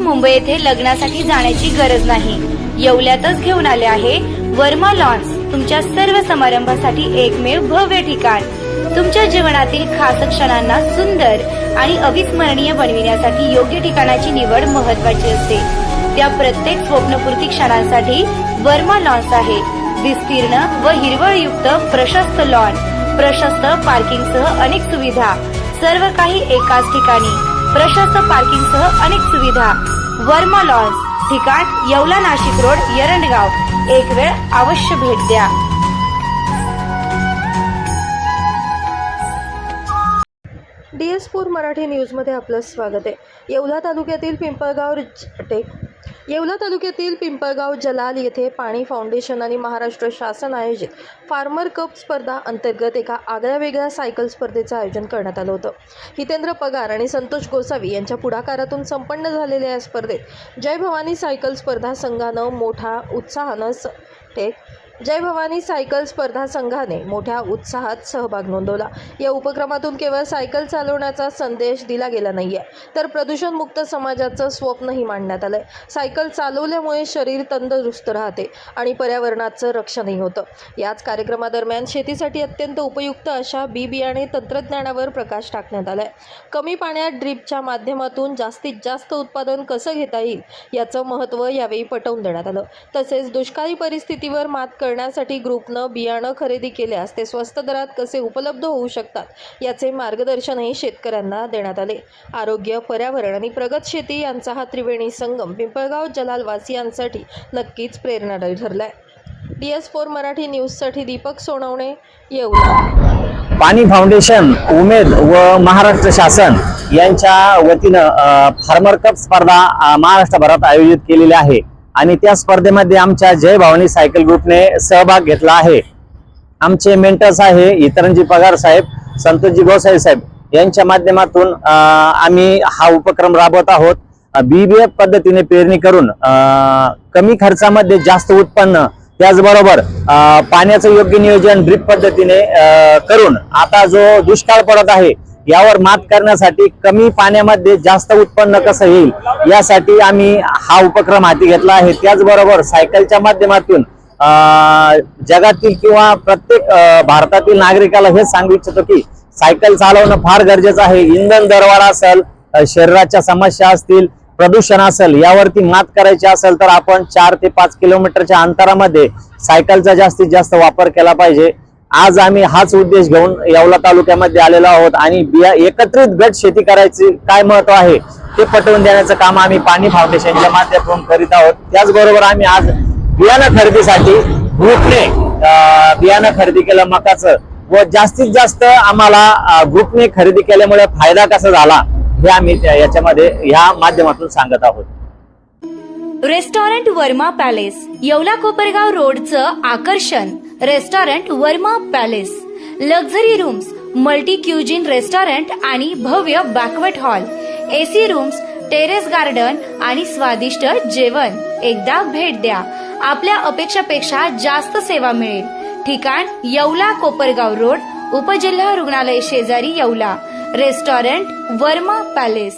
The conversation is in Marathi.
मुंबई येथे लग्नासाठी जाण्याची गरज नाही. येवल्यातच घेऊन आले आहे वर्मा लॉन्स, तुमच्या सर्व समारंभासाठी एकमेव भव्य ठिकाण. तुमच्या जीवनातील खास क्षणांना सुंदर आणि अविस्मरणीय बनविण्यासाठी योग्य ठिकाणाची निवड महत्त्वाची असते. त्या प्रत्येक स्वप्नपूर्ती क्षणांसाठी वर्मा लॉन्स आहे. विस्तीर्ण व हिरवळयुक्त प्रशस्त लॉन, प्रशस्त पार्किंगसह अनेक सुविधा, सर्व काही एकाच ठिकाणी. प्रशस्त पार्किंगसह अनेक सुविधा. वर्मा लॉन्स, ठिकाण येवला, नाशिक रोड, एरंडगाव. एक वेळ अवश्य भेट द्या. DS4 मराठी न्यूजमध्ये आपलं स्वागत आहे. येवला तालुक्यातील पिंपळगाव जलाल येथे पाणी फाउंडेशन आणि महाराष्ट्र शासन आयोजित फार्मर कप स्पर्धा अंतर्गत एका आगळ्यावेगळ्या सायकल स्पर्धेचं आयोजन करण्यात आलं होतं. हितेंद्र पगार आणि संतोष गोसावी यांच्या पुढाकारातून संपन्न झालेल्या या स्पर्धेत जय भवानी सायकल स्पर्धा संघाने मोठ्या उत्साहात सहभाग नोंदवला. या उपक्रमातून केवळ सायकल चालवण्याचा संदेश दिला गेला नाहीये, तर प्रदूषणमुक्त समाजाचं स्वप्नही मांडण्यात आलंय. सायकल चालवल्यामुळे शरीर तंदुरुस्त राहते आणि पर्यावरणाचं रक्षणही होतं. याच कार्यक्रमादरम्यान शेतीसाठी अत्यंत उपयुक्त अशा बियाणे तंत्रज्ञानावर प्रकाश टाकण्यात आलाय. कमी पाण्यात ड्रीपच्या माध्यमातून जास्तीत जास्त उत्पादन कसं घेता येईल याचं महत्त्व यावेळी पटवून देण्यात आलं. तसेच दुष्काळी परिस्थितीवर मात करण्यासाठी ग्रुपनं बियाणं खरेदी केल्यास ते स्वस्त दरात कसे उपलब्ध होऊ शकतात याचे मार्गदर्शनही शेतकऱ्यांना देण्यात आले. आरोग्य, पर्यावरण आणि प्रगत शेती यांचा हा त्रिवेणी संगम पिंपळगाव जलालवासियांसाठी नक्कीच प्रेरणादायी ठरलाय. DS4 मराठी न्यूजसाठी दीपक सोनवणे, येवला. पाणी फाउंडेशन, उमेद व महाराष्ट्र शासन यांच्या वतीनं फार्मर कप स्पर्धा महाराष्ट्रभरात आयोजित केलेली आहे आणि त्या स्पर्धेमध्ये आमच्या जय भवानी सायकल ग्रुपने सहभाग घेतला आहे. आमचे मेंटर्स आहे इतरंजी पगार साहेब, संतोषजी गोसावी साहेब यांच्या माध्यमातून आम्ही हा उपक्रम राबवत आहोत. BBF पद्धतीने पेरणी करून कमी खर्चामध्ये जास्त उत्पन्न, त्याचबरोबर पाण्याचं योग्य नियोजन ड्रीप पद्धतीने करून आता जो दुष्काळ पडत आहे यावर मात करण्यासाठी कमी पाण्यामध्ये जास्त उत्पन्न कसं येईल यासाठी आम्ही हा उपक्रम हाती घेतला आहे. त्याचबरोबर सायकलच्या माध्यमातून जगातील किंवा प्रत्येक भारतातील नागरिकाला हे सांगू इच्छितो की सायकल चालवणं फार गरजेचं आहे. इंधन दरवाढ असेल, शरीराच्या समस्या असतील, प्रदूषण असेल, यावरती मात करायची असेल तर आपण 4 ते 5 किलोमीटरच्या अंतरामध्ये सायकलचा जास्तीत जास्त वापर केला पाहिजे. आज आम्ही हाच उद्देश घेऊन येवला तालुक्यामध्ये आलेलो आहोत आणि एकत्रित गट शेती करायची काय महत्व आहे ते पटवून देण्याचं काम आम्ही पाणी फाउंडेशनच्या माध्यमातून करीत आहोत. त्याचबरोबर आम्ही आज बियाणं खरेदीसाठी ग्रुपने बियाणं खरेदी केलं मकाचं, व जास्तीत जास्त आम्हाला ग्रुपने खरेदी केल्यामुळे फायदा कसा झाला हे आम्ही याच्यामध्ये या माध्यमातून सांगत आहोत. रेस्टॉरंट वर्मा पॅलेस, येवला कोपरगाव रोडचं आकर्षण. Restaurant Verma palace, luxury rooms, multi cuisine restaurant आणि भव्य banquet hall, AC rooms, terrace garden आणि स्वादिष्ट जेवण. एकदा भेट द्या. आपल्या अपेक्षापेक्षा जास्त सेवा मिळेल. ठिकाण येवला कोपरगाव रोड, उपजिल्हा रुग्णालय शेजारी, येवला. Restaurant Verma palace.